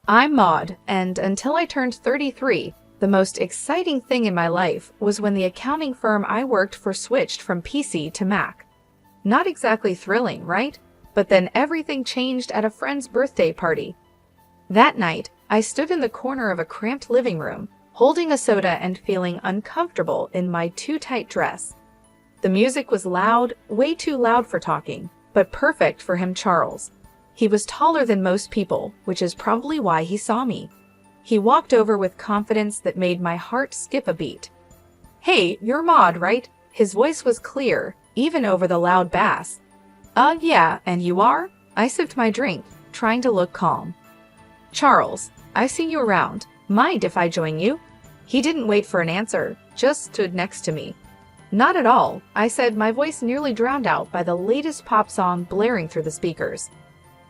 I'm Maud, and until I turned 33, the most exciting thing in my life was when the accounting firm I worked for switched from PC to Mac. Not exactly thrilling, right? But then everything changed at a friend's birthday party. That night, I stood in the corner of a cramped living room, holding a soda and feeling uncomfortable in my too-tight dress. The music was loud, way too loud for talking, but perfect for him, Charles. He was taller than most people, which is probably why he saw me. He walked over with confidence that made my heart skip a beat. "Hey, you're Maud, right?" His voice was clear, even over the loud bass. Yeah, and you are?" I sipped my drink, trying to look calm. "Charles, I've seen you around. Mind if I join you?" He didn't wait for an answer, just stood next to me. "Not at all," I said, my voice nearly drowned out by the latest pop song blaring through the speakers.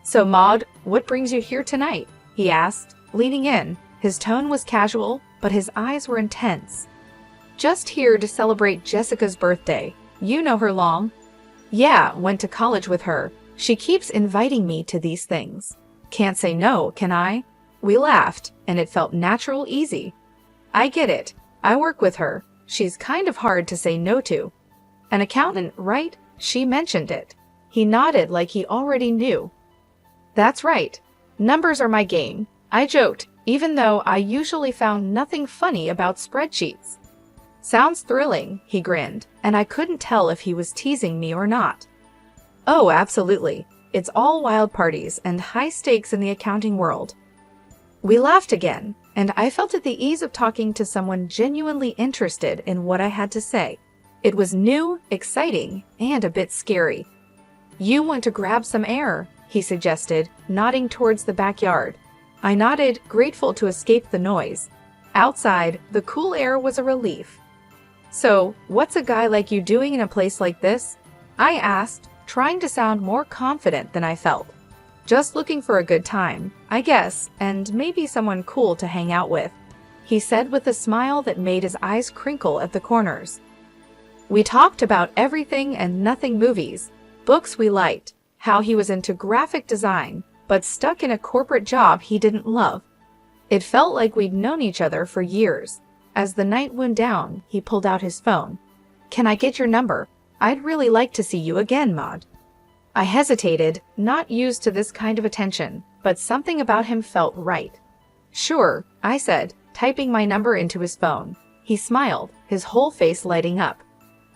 "So Maud, what brings you here tonight?" he asked, leaning in. His tone was casual, but his eyes were intense. "Just here to celebrate Jessica's birthday. You know her long?" "Yeah, went to college with her. She keeps inviting me to these things. Can't say no, can I?" We laughed, and it felt natural, easy. "I get it. I work with her. She's kind of hard to say no to." "An accountant, right?" She mentioned it. He nodded like he already knew. "That's right. Numbers are my game," I joked, even though I usually found nothing funny about spreadsheets. "Sounds thrilling," he grinned, and I couldn't tell if he was teasing me or not. "Oh, absolutely. It's all wild parties and high stakes in the accounting world." We laughed again, and I felt at the ease of talking to someone genuinely interested in what I had to say. It was new, exciting, and a bit scary. "You want to grab some air?" he suggested, nodding towards the backyard. I nodded, grateful to escape the noise. Outside, the cool air was a relief. "So, what's a guy like you doing in a place like this?" I asked, trying to sound more confident than I felt. "Just looking for a good time, I guess, and maybe someone cool to hang out with," he said with a smile that made his eyes crinkle at the corners. We talked about everything and nothing: movies, books we liked, how he was into graphic design, but stuck in a corporate job he didn't love. It felt like we'd known each other for years. As the night wound down, he pulled out his phone. "Can I get your number? I'd really like to see you again, Maud." I hesitated, not used to this kind of attention, but something about him felt right. "Sure," I said, typing my number into his phone. He smiled, his whole face lighting up.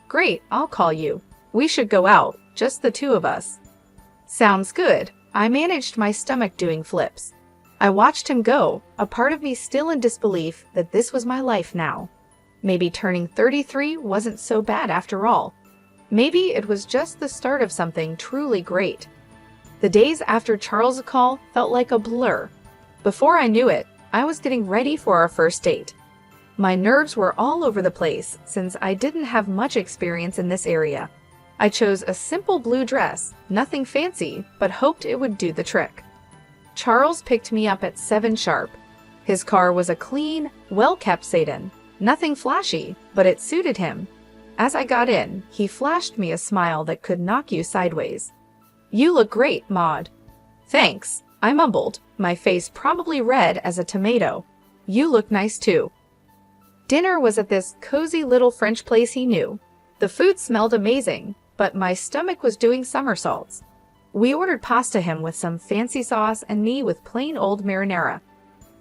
"Great, I'll call you. We should go out, just the two of us." "Sounds good." I managed my stomach doing flips. I watched him go, a part of me still in disbelief that this was my life now. Maybe turning 33 wasn't so bad after all. Maybe it was just the start of something truly great. The days after Charles' call felt like a blur. Before I knew it, I was getting ready for our first date. My nerves were all over the place since I didn't have much experience in this area. I chose a simple blue dress, nothing fancy, but hoped it would do the trick. Charles picked me up at 7 sharp. His car was a clean, well-kept sedan. Nothing flashy, but it suited him. As I got in, he flashed me a smile that could knock you sideways. "You look great, Maud." "Thanks," I mumbled, my face probably red as a tomato. "You look nice too." Dinner was at this cozy little French place he knew. The food smelled amazing, but my stomach was doing somersaults. We ordered pasta, him with some fancy sauce and me with plain old marinara.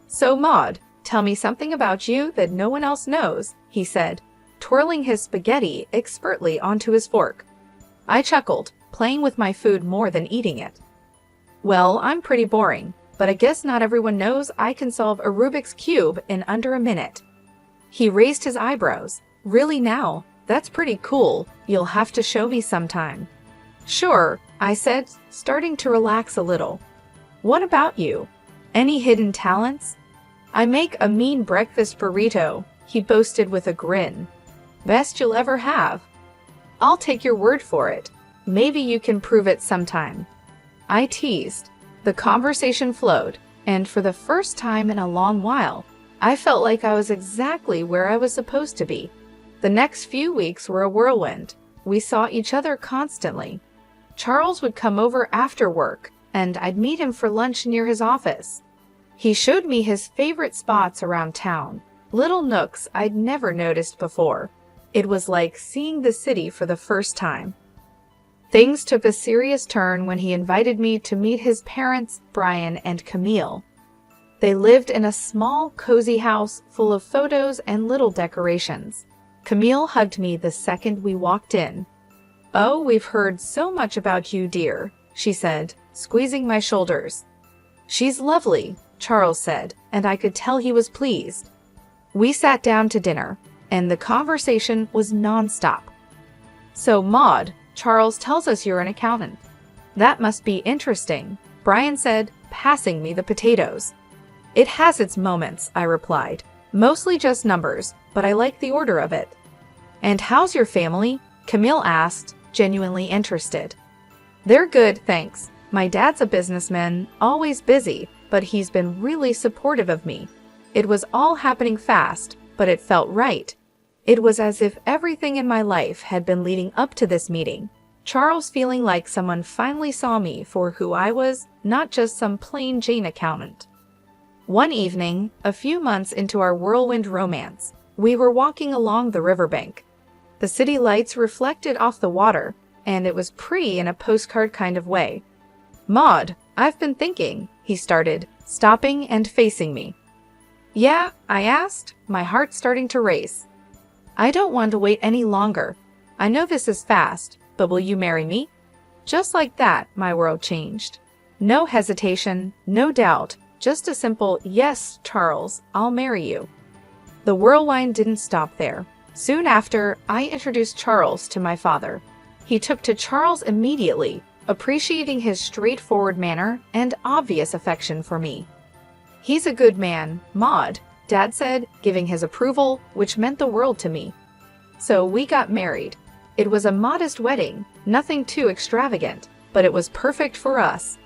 "So Maud, tell me something about you that no one else knows," he said, twirling his spaghetti expertly onto his fork. I chuckled, playing with my food more than eating it. "Well, I'm pretty boring, but I guess not everyone knows I can solve a Rubik's Cube in under a minute." He raised his eyebrows. "Really now? That's pretty cool. You'll have to show me sometime." "Sure," I said, starting to relax a little. "What about you? Any hidden talents?" "I make a mean breakfast burrito," he boasted with a grin. "Best you'll ever have." "I'll take your word for it. Maybe you can prove it sometime." I teased. The conversation flowed, and for the first time in a long while, I felt like I was exactly where I was supposed to be. The next few weeks were a whirlwind. We saw each other constantly. Charles would come over after work, and I'd meet him for lunch near his office. He showed me his favorite spots around town, little nooks I'd never noticed before. It was like seeing the city for the first time. Things took a serious turn when he invited me to meet his parents, Brian and Camille. They lived in a small, cozy house full of photos and little decorations. Camille hugged me the second we walked in. "Oh, we've heard so much about you, dear," she said, squeezing my shoulders. "She's lovely," Charles said, and I could tell he was pleased. We sat down to dinner, and the conversation was nonstop. "So, Maud, Charles tells us you're an accountant. That must be interesting," Brian said, passing me the potatoes. "It has its moments," I replied. "Mostly just numbers, but I like the order of it." "And how's your family?" Camille asked, genuinely interested. "They're good, thanks. My dad's a businessman, always busy, but he's been really supportive of me. It was all happening fast, but it felt right. It was as if everything in my life had been leading up to this meeting. Charles feeling like someone finally saw me for who I was, not just some plain Jane accountant." One evening, a few months into our whirlwind romance, we were walking along the riverbank. The city lights reflected off the water, and it was pretty in a postcard kind of way. "Maud, I've been thinking," he started, stopping and facing me. "Yeah?" I asked, my heart starting to race. "I don't want to wait any longer. I know this is fast, but will you marry me?" Just like that, my world changed. No hesitation, no doubt, just a simple, "Yes, Charles, I'll marry you." The whirlwind didn't stop there. Soon after, I introduced Charles to my father. He took to Charles immediately, appreciating his straightforward manner and obvious affection for me. "He's a good man, Maud," Dad said, giving his approval, which meant the world to me. So we got married. It was a modest wedding, nothing too extravagant, but it was perfect for us.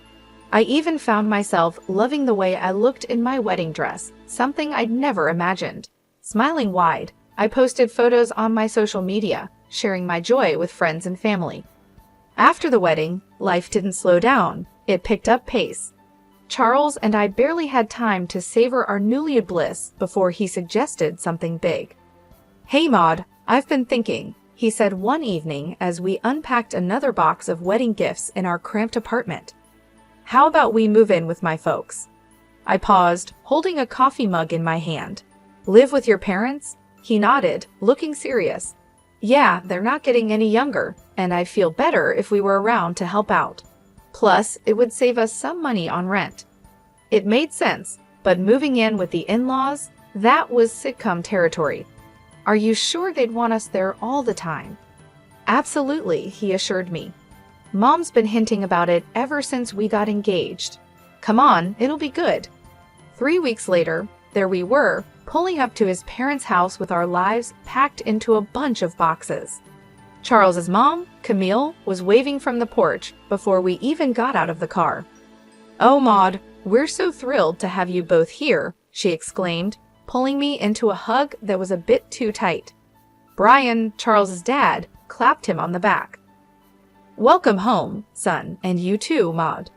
I even found myself loving the way I looked in my wedding dress, something I'd never imagined. Smiling wide, I posted photos on my social media, sharing my joy with friends and family. After the wedding, life didn't slow down, it picked up pace. Charles and I barely had time to savor our newly bliss before he suggested something big. "Hey Maud, I've been thinking," he said one evening as we unpacked another box of wedding gifts in our cramped apartment. "How about we move in with my folks?" I paused, holding a coffee mug in my hand. "Live with your parents?" He nodded, looking serious. "Yeah, they're not getting any younger, and I'd feel better if we were around to help out. Plus, it would save us some money on rent." It made sense, but moving in with the in-laws, that was sitcom territory. "Are you sure they'd want us there all the time?" "Absolutely," he assured me. "Mom's been hinting about it ever since we got engaged. Come on, it'll be good." 3 weeks later, there we were, pulling up to his parents' house with our lives packed into a bunch of boxes. Charles's mom, Camille, was waving from the porch before we even got out of the car. "Oh, Maud, we're so thrilled to have you both here," she exclaimed, pulling me into a hug that was a bit too tight. Brian, Charles's dad, clapped him on the back. "Welcome home, son, and you too, Maud."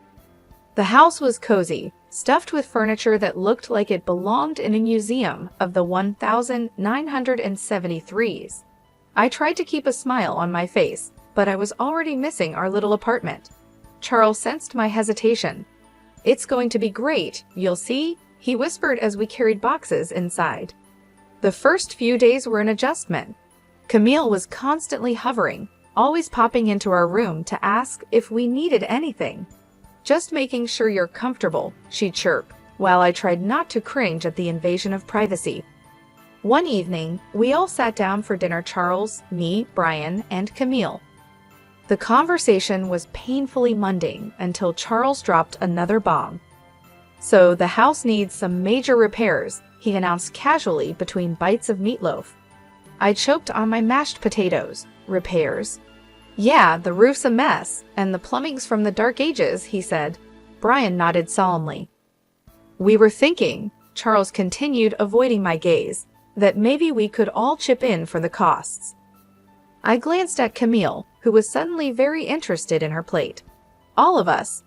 The house was cozy, stuffed with furniture that looked like it belonged in a museum of the 1973s. I tried to keep a smile on my face, but I was already missing our little apartment. Charles sensed my hesitation. "It's going to be great, you'll see," he whispered as we carried boxes inside. The first few days were an adjustment. Camille was constantly hovering, always popping into our room to ask if we needed anything. "Just making sure you're comfortable," she'd chirp, while I tried not to cringe at the invasion of privacy. One evening, we all sat down for dinner, Charles, me, Brian, and Camille. The conversation was painfully mundane until Charles dropped another bomb. "So the house needs some major repairs," he announced casually between bites of meatloaf. I choked on my mashed potatoes. "Repairs?" "Yeah, the roof's a mess, and the plumbing's from the Dark Ages," he said. Brian nodded solemnly. "We were thinking," Charles continued, avoiding my gaze, "that maybe we could all chip in for the costs." I glanced at Camille, who was suddenly very interested in her plate. "All of us?"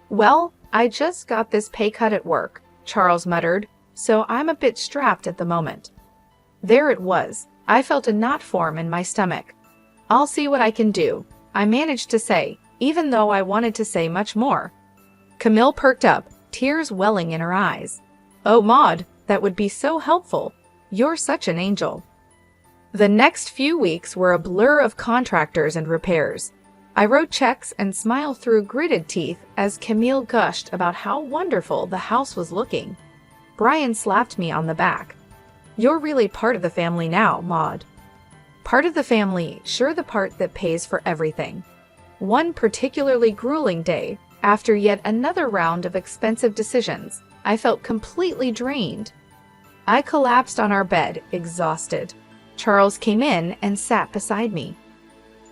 "Well, I just got this pay cut at work. Charles muttered, so I'm a bit strapped at the moment. There it was. I felt a knot form in my stomach. I'll see what I can do, I managed to say, even though I wanted to say much more. Camille perked up, tears welling in her eyes. Oh, Maud, that would be so helpful. You're such an angel. The next few weeks were a blur of contractors and repairs. I wrote checks and smiled through gritted teeth as Camille gushed about how wonderful the house was looking. Brian slapped me on the back. You're really part of the family now, Maud. Part of the family, sure, the part that pays for everything. One particularly grueling day, after yet another round of expensive decisions, I felt completely drained. I collapsed on our bed, exhausted. Charles came in and sat beside me.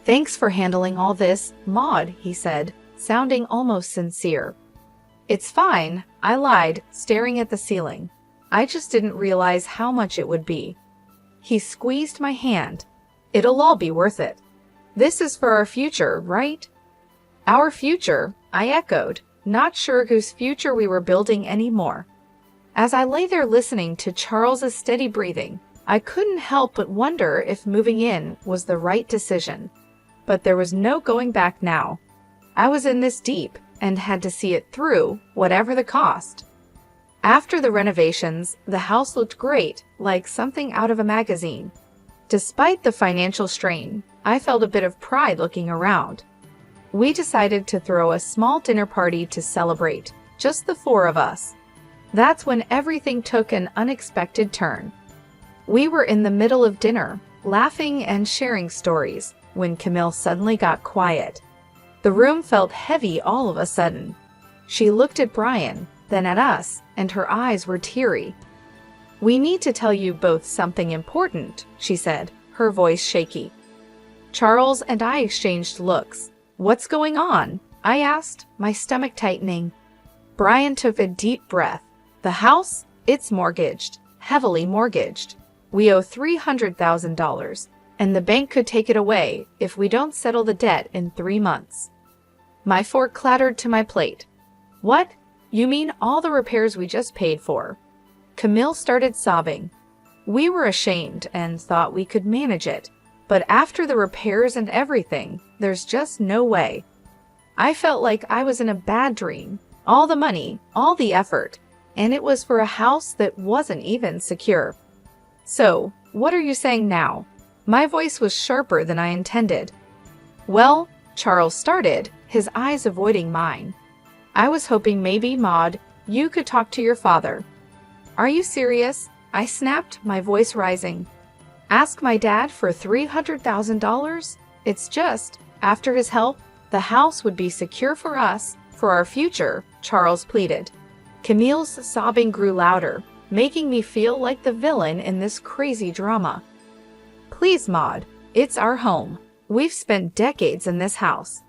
Thanks for handling all this, Maud, he said, sounding almost sincere. It's fine, I lied, staring at the ceiling. I just didn't realize how much it would be. He squeezed my hand. It'll all be worth it. This is for our future, right? Our future, I echoed, not sure whose future we were building anymore. As I lay there listening to Charles's steady breathing, I couldn't help but wonder if moving in was the right decision. But there was no going back now. I was in this deep and had to see it through, whatever the cost. After the renovations, the house looked great, like something out of a magazine. Despite the financial strain, I felt a bit of pride looking around. We decided to throw a small dinner party to celebrate, just the four of us. That's when everything took an unexpected turn. We were in the middle of dinner, laughing and sharing stories, when Camille suddenly got quiet. The room felt heavy all of a sudden. She looked at Brian, then at us, and her eyes were teary. We need to tell you both something important, she said, her voice shaky. Charles and I exchanged looks. What's going on? I asked, my stomach tightening. Brian took a deep breath. The house? It's mortgaged, heavily mortgaged. We owe $300,000, and the bank could take it away if we don't settle the debt in 3 months. My fork clattered to my plate. What? You mean all the repairs we just paid for? Camille started sobbing. We were ashamed and thought we could manage it, but after the repairs and everything, there's just no way. I felt like I was in a bad dream. All the money, all the effort, and it was for a house that wasn't even secure. So, what are you saying now? My voice was sharper than I intended. Well, Charles started, his eyes avoiding mine. I was hoping maybe, Maud, you could talk to your father. Are you serious? I snapped, my voice rising. Ask my dad for $300,000? It's just, after his help, the house would be secure for us, for our future, Charles pleaded. Camille's sobbing grew louder, making me feel like the villain in this crazy drama. Please, Maud, it's our home. We've spent decades in this house.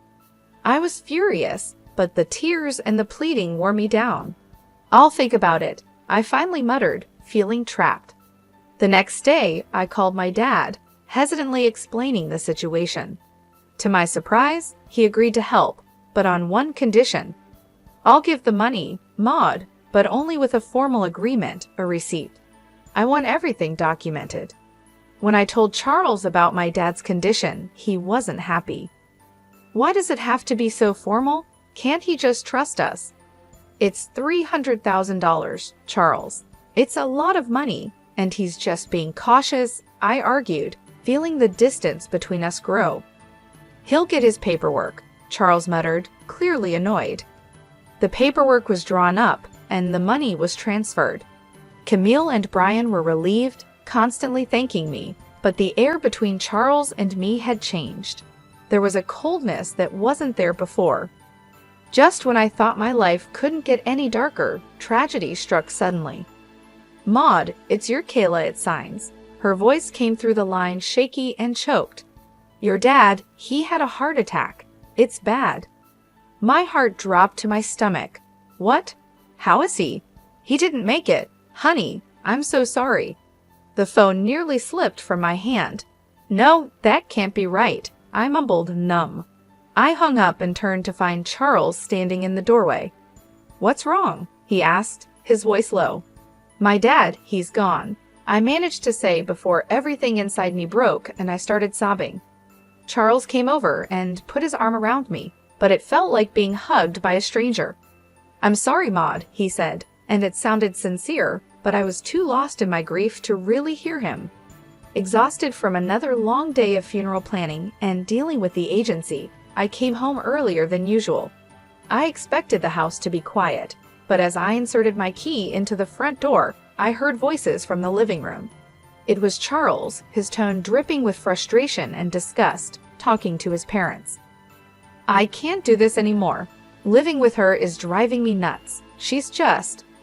I was furious, but the tears and the pleading wore me down. I'll think about it, I finally muttered, feeling trapped. The next day, I called my dad, hesitantly explaining the situation. To my surprise, he agreed to help, but on one condition. I'll give the money, Maud, but only with a formal agreement, a receipt. I want everything documented. When I told Charles about my dad's condition, he wasn't happy. Why does it have to be so formal? Can't he just trust us? It's $300,000, Charles. It's a lot of money, and he's just being cautious, I argued, feeling the distance between us grow. He'll get his paperwork, Charles muttered, clearly annoyed. The paperwork was drawn up, and the money was transferred. Camille and Brian were relieved, constantly thanking me, but the air between Charles and me had changed. There was a coldness that wasn't there before. Just when I thought my life couldn't get any darker, tragedy struck suddenly. Maud, it's your Kayla, it signs. Her voice came through the line shaky and choked. Your dad, he had a heart attack. It's bad. My heart dropped to my stomach. What? How is he? He didn't make it. Honey, I'm so sorry. The phone nearly slipped from my hand. No, that can't be right. I mumbled, numb. I hung up and turned to find Charles standing in the doorway. What's wrong? He asked, his voice low. My dad, he's gone, I managed to say before everything inside me broke and I started sobbing. Charles came over and put his arm around me, but it felt like being hugged by a stranger. I'm sorry, Maud, he said, and it sounded sincere, but I was too lost in my grief to really hear him. Exhausted from another long day of funeral planning and dealing with the agency, I came home earlier than usual. I expected the house to be quiet, but as I inserted my key into the front door, I heard voices from the living room. It was Charles, his tone dripping with frustration and disgust, talking to his parents. I can't do this anymore. Living with her is driving me nuts.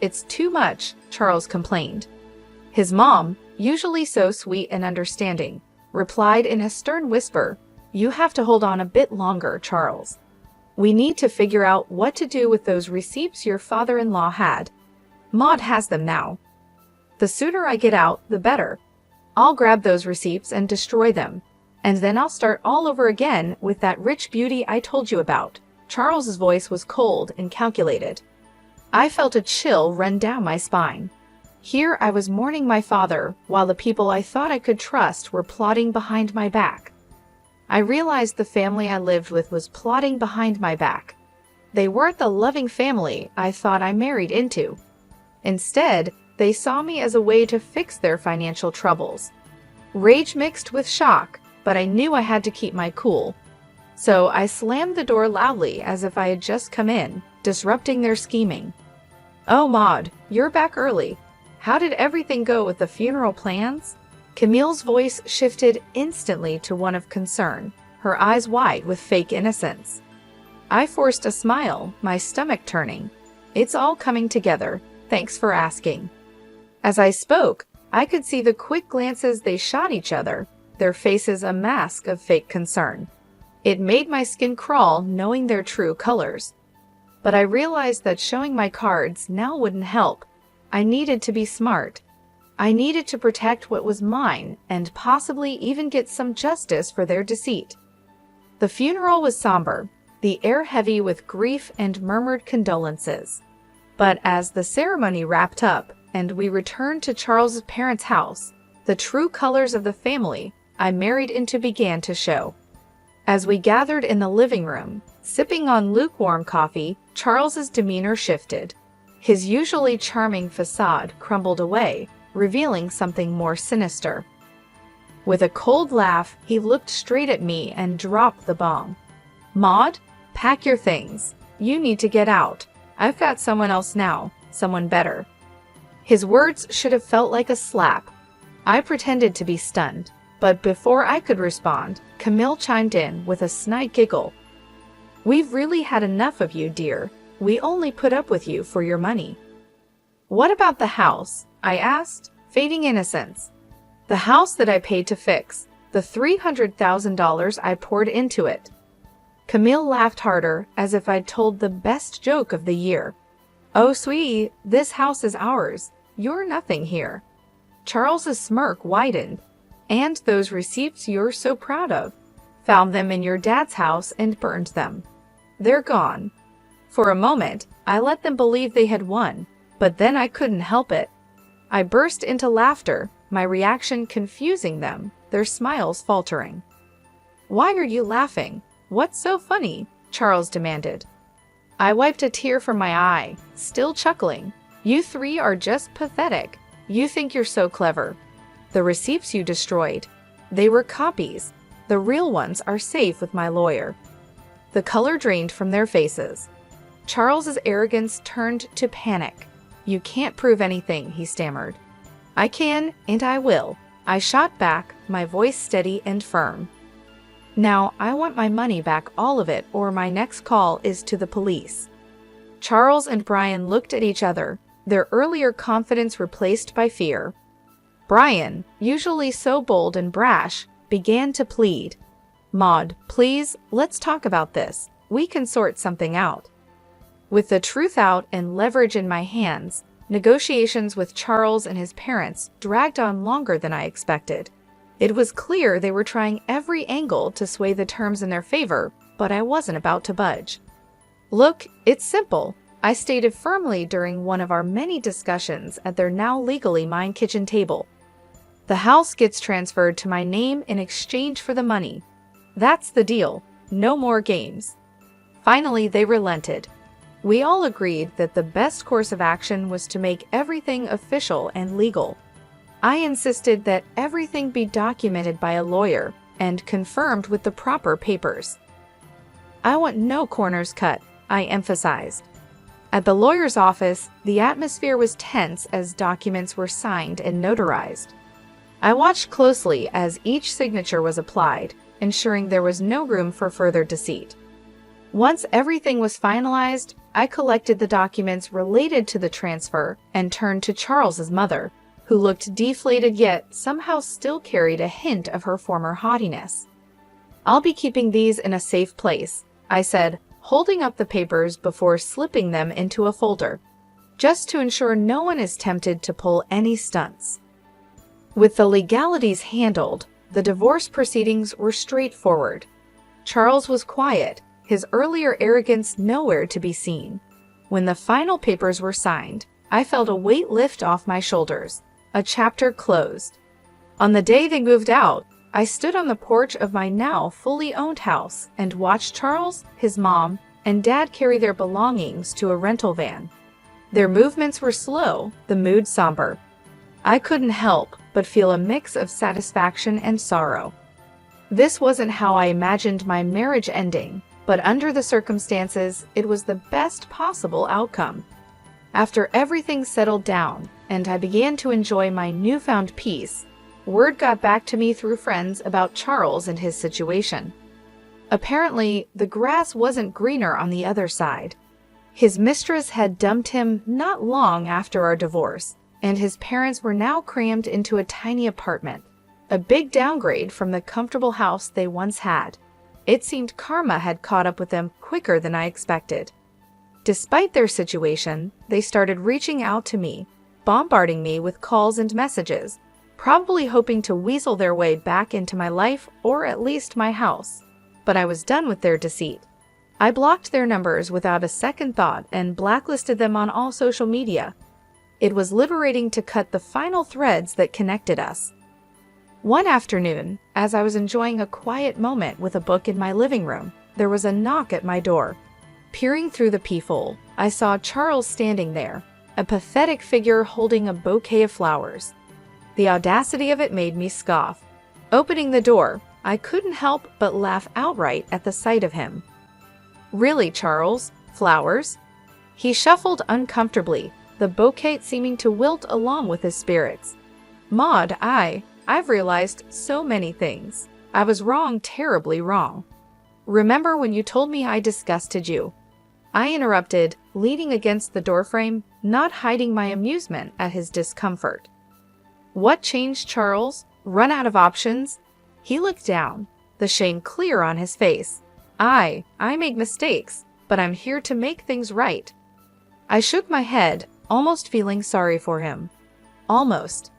It's too much, Charles complained. His mom, usually so sweet and understanding, replied in a stern whisper, You have to hold on a bit longer, Charles. We need to figure out what to do with those receipts your father-in-law had. Maud has them now. The sooner I get out, the better. I'll grab those receipts and destroy them, and then I'll start all over again with that rich beauty I told you about. Charles's voice was cold and calculated. I felt a chill run down my spine. Here I was mourning my father, while the people I thought I could trust were plotting behind my back. I realized the family I lived with was plotting behind my back. They weren't the loving family I thought I married into. Instead, they saw me as a way to fix their financial troubles. Rage mixed with shock, but I knew I had to keep my cool. So I slammed the door loudly as if I had just come in, disrupting their scheming. Oh, Maud, you're back early. How did everything go with the funeral plans? Camille's voice shifted instantly to one of concern, her eyes wide with fake innocence. I forced a smile, my stomach turning. It's all coming together. Thanks for asking. As I spoke, I could see the quick glances they shot each other, their faces a mask of fake concern. It made my skin crawl knowing their true colors. But I realized that showing my cards now wouldn't help. I needed to be smart. I needed to protect what was mine and possibly even get some justice for their deceit. The funeral was somber, the air heavy with grief and murmured condolences. But as the ceremony wrapped up and we returned to Charles's parents' house, the true colors of the family I married into began to show. As we gathered in the living room, sipping on lukewarm coffee, Charles's demeanor shifted. His usually charming facade crumbled away, revealing something more sinister. With a cold laugh, he looked straight at me and dropped the bomb. Maud, pack your things. You need to get out. I've got someone else now, someone better. His words should have felt like a slap. I pretended to be stunned, but before I could respond, Camille chimed in with a snide giggle. We've really had enough of you, dear. We only put up with you for your money. What about the house? I asked, fading innocence. The house that I paid to fix, the $300,000 I poured into it. Camille laughed harder, as if I'd told the best joke of the year. Oh, sweetie, this house is ours. You're nothing here. Charles's smirk widened. And those receipts you're so proud of. Found them in your dad's house and burned them. They're gone. For a moment, I let them believe they had won, but then I couldn't help it. I burst into laughter, my reaction confusing them, their smiles faltering. Why are you laughing? What's so funny? Charles demanded. I wiped a tear from my eye, still chuckling. You three are just pathetic. You think you're so clever. The receipts you destroyed, they were copies. The real ones are safe with my lawyer. The color drained from their faces. Charles's arrogance turned to panic. You can't prove anything, he stammered. I can, and I will. I shot back, my voice steady and firm. Now, I want my money back, all of it, or my next call is to the police. Charles and Brian looked at each other, their earlier confidence replaced by fear. Brian, usually so bold and brash, began to plead. Maud, please, let's talk about this. We can sort something out. With the truth out and leverage in my hands, negotiations with Charles and his parents dragged on longer than I expected. It was clear they were trying every angle to sway the terms in their favor, but I wasn't about to budge. Look, it's simple. I stated firmly during one of our many discussions at their now legally mine kitchen table. The house gets transferred to my name in exchange for the money. That's the deal. No more games. Finally, they relented. We all agreed that the best course of action was to make everything official and legal. I insisted that everything be documented by a lawyer and confirmed with the proper papers. I want no corners cut, I emphasized. At the lawyer's office, the atmosphere was tense as documents were signed and notarized. I watched closely as each signature was applied, ensuring there was no room for further deceit. Once everything was finalized, I collected the documents related to the transfer and turned to Charles's mother, who looked deflated yet somehow still carried a hint of her former haughtiness. "I'll be keeping these in a safe place," I said, holding up the papers before slipping them into a folder, just to ensure no one is tempted to pull any stunts. With the legalities handled, the divorce proceedings were straightforward. Charles was quiet, his earlier arrogance nowhere to be seen. When the final papers were signed, I felt a weight lift off my shoulders. A chapter closed. On the day they moved out, I stood on the porch of my now fully owned house and watched Charles, his mom, and Dad carry their belongings to a rental van. Their movements were slow, the mood somber. I couldn't help but feel a mix of satisfaction and sorrow. This wasn't how I imagined my marriage ending, but under the circumstances, it was the best possible outcome. After everything settled down, and I began to enjoy my newfound peace, word got back to me through friends about Charles and his situation. Apparently, the grass wasn't greener on the other side. His mistress had dumped him not long after our divorce, and his parents were now crammed into a tiny apartment, a big downgrade from the comfortable house they once had. It seemed karma had caught up with them quicker than I expected. Despite their situation, they started reaching out to me, bombarding me with calls and messages, probably hoping to weasel their way back into my life or at least my house. But I was done with their deceit. I blocked their numbers without a second thought and blacklisted them on all social media. It was liberating to cut the final threads that connected us. One afternoon, as I was enjoying a quiet moment with a book in my living room, there was a knock at my door. Peering through the peephole, I saw Charles standing there, a pathetic figure holding a bouquet of flowers. The audacity of it made me scoff. Opening the door, I couldn't help but laugh outright at the sight of him. "Really, Charles? Flowers?" He shuffled uncomfortably, the bouquet seeming to wilt along with his spirits. "Maud, I've realized so many things. I was wrong, terribly wrong. Remember when you told me I disgusted you?" I interrupted, leaning against the doorframe, not hiding my amusement at his discomfort. "What changed, Charles? Run out of options?" He looked down, the shame clear on his face. I make mistakes, but I'm here to make things right." I shook my head, almost feeling sorry for him. "Almost.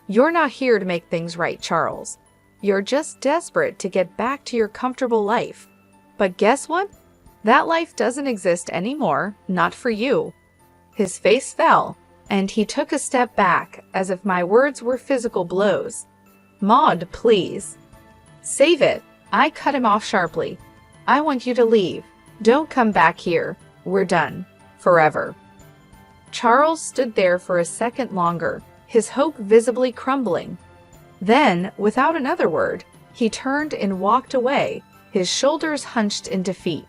You're not here to make things right, Charles. You're just desperate to get back to your comfortable life. But guess what? That life doesn't exist anymore, not for you." His face fell, and he took a step back as if my words were physical blows. "Maud, please." "Save it." I cut him off sharply. "I want you to leave. Don't come back here. We're done. Forever." Charles stood there for a second longer, his hope visibly crumbling. Then, without another word, he turned and walked away, his shoulders hunched in defeat.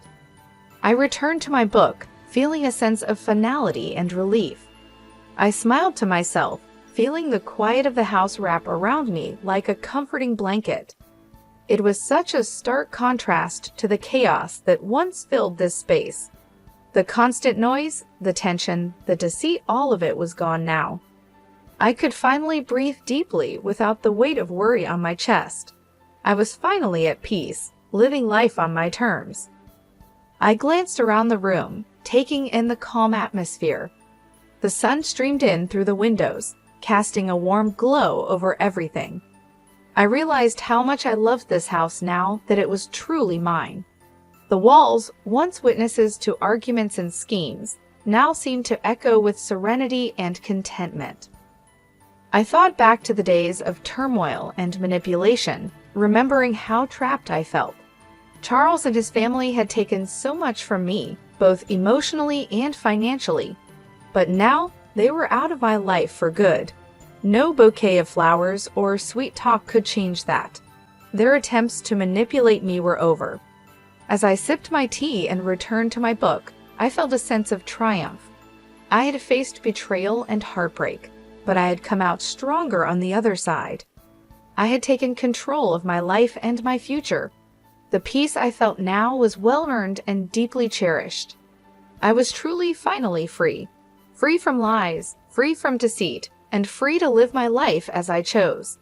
I returned to my book, feeling a sense of finality and relief. I smiled to myself, feeling the quiet of the house wrap around me like a comforting blanket. It was such a stark contrast to the chaos that once filled this space. The constant noise, the tension, the deceit, all of it was gone now. I could finally breathe deeply without the weight of worry on my chest. I was finally at peace, living life on my terms. I glanced around the room, taking in the calm atmosphere. The sun streamed in through the windows, casting a warm glow over everything. I realized how much I loved this house now that it was truly mine. The walls, once witnesses to arguments and schemes, now seemed to echo with serenity and contentment. I thought back to the days of turmoil and manipulation, remembering how trapped I felt. Charles and his family had taken so much from me, both emotionally and financially. But now, they were out of my life for good. No bouquet of flowers or sweet talk could change that. Their attempts to manipulate me were over. As I sipped my tea and returned to my book, I felt a sense of triumph. I had faced betrayal and heartbreak, but I had come out stronger on the other side. I had taken control of my life and my future. The peace I felt now was well-earned and deeply cherished. I was truly finally free. Free from lies, free from deceit, and free to live my life as I chose.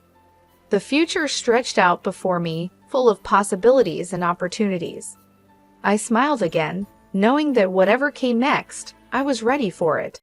The future stretched out before me, full of possibilities and opportunities. I smiled again, knowing that whatever came next, I was ready for it.